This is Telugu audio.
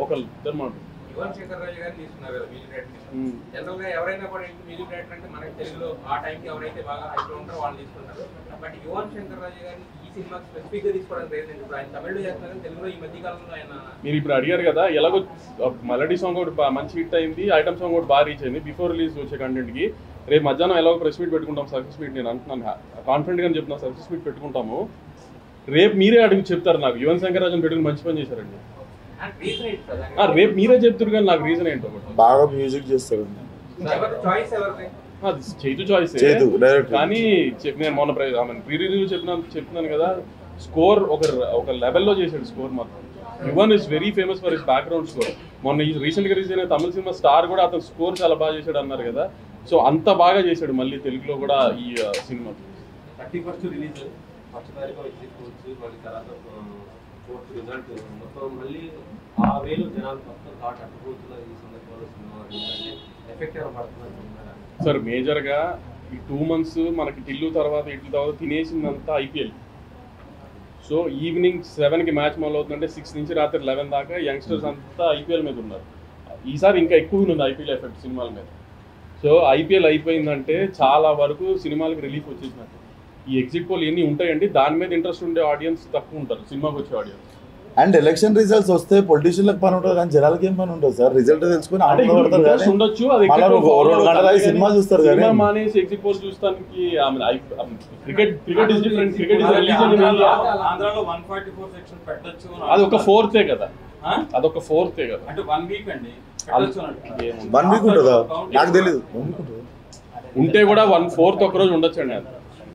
ఒక ఇద్దరు మాట యువన్ శంకర్ రాజు గారిని తీసుకున్నారు కదా మ్యూజిక్ డైరెక్టర్. జనరల్ గా ఎవరైనా కూడా మ్యూజిక్ డైరెక్టర్ అంటే మనకి తెలుగులో ఆ టైంకి ఎవరైతే బాగా హైట్లో ఉంటారో వాళ్ళు తీసుకుంటారు. బట్ యువన్ శంకర్ రాజు గారిని ఈ సినిమా స్పెసిఫిక్ గా తీసుకోవడానికి రీజన్ ఇప్పుడు ఆయన తమిళ్లో చేస్తున్నారు, తెలుగులో ఈ మధ్య కాలంలో ఆయన. మీరు ఇప్పుడు అడిగారు కదా, ఎలాగో మెలడీ సాంగ్ ఒకటి మంచి హిట్ అయింది, ఐటమ్ సాంగ్ ఒకటి బాగా రీచ్ అయింది బిఫోర్ రిలీజ్ వచ్చే కంటెంట్ కి. రేపు మధ్యాహ్నం ఎలాగో ప్రెస్ మీట్ పెట్టుకుంటాం, సక్సెస్ మీట్. నేను అంటున్నాను కాన్ఫిడెంట్ గా చెప్తున్నా, సక్సెస్ మీట్ పెట్టుకుంటాము. రేపు మీరే అడిగి చెప్తారు నాకు యువన్ శంకర్ రాజన్ పెట్టుకుని మంచి పని చేశారండి. రేపు మీరే చెప్తారు కానీ నాకు రీజన్ ఏంటో బాగా మ్యూజిక్ చేస్తారు. చైతు చాయిస్ కానీ నేను మొన్న ప్రీ రివ్యూ చెప్తున్నాను కదా, స్కోర్ ఒక లెవెల్లో చేశాడు స్కోర్ మాత్రం. Yuvan is very famous for his background score. మొన్న రీసెంట్ గా రిలీజ్ అయిన తమిళ సినిమా స్టార్ కూడా అతను స్కోర్ చాలా బాగా చేశాడు అన్నారు కదా. సో అంత బాగా చేశాడు మళ్ళీ తెలుగులో కూడా ఈ సినిమా. 31st రిలీజ్, ఫస్ట్ తారీఖు ఎగ్జిక్యూట్స్, మళ్ళీ తర్వాత ఫోర్త్ రిజల్ట్, మొత్తం మళ్ళీ ఆ వేలు జనాలు మొత్తం థాట్ అట్టుపోతున్నారు ఈ సందర్భంలో సినిమా ఎఫెక్ట్ ఏమైనా పడుతున్నారు సార్? మేజర్గా ఈ 2 months మనకి టిల్లు తర్వాత ఇట్ల తర్వాత తినేసిందంతా ఐపీఎల్. సో ఈవినింగ్ 7కి మ్యాచ్ మొదలవుతుందంటే 6 నుంచి రాత్రి 11 దాకా యంగ్స్టర్స్ అంతా ఐపీఎల్ మీద ఉన్నారు. ఈసారి ఇంకా ఎక్కువ ఉంది ఐపీఎల్ ఎఫెక్ట్ సినిమాల మీద. సో ఐపీఎల్ అయిపోయిందంటే చాలా వరకు సినిమాలకు రిలీఫ్ వచ్చేసినట్టు. ఈ ఎగ్జిట్ పోల్ ఎన్ని ఉంటాయండి, దాని మీద ఇంట్రెస్ట్ ఉండే ఆడియన్స్ తక్కువ ఉంటారు, సినిమాకి వచ్చే ఆడియన్స్. అండ్ ఎలక్షన్ రిజల్ట్స్ వస్తే పొలిటీషియన్లకు పని ఉంటుంది కానీ జనాలకి ఏం పని ఉంటుంది సార్? రిజల్ట్ తెలుసుకుని ఉండొచ్చు, సినిమా చూస్తారు కానీ మానేసి ఎగ్జిట్ పోల్ చూస్తానికి. Cricket is different, cricket is religion in India. ఆంధ్రాలో 144 సెక్షన్ పెట్టొచ్చు, అది ఒక 4th కదా, అదొక 4th కదా. అంటే 1 వీక్ అండి, 1 వీక్ ఉంటుందా? నాకు తెలియదు. ఉంటే కూడా 1/4 ఒక రోజు ఉండొచ్చు అండి.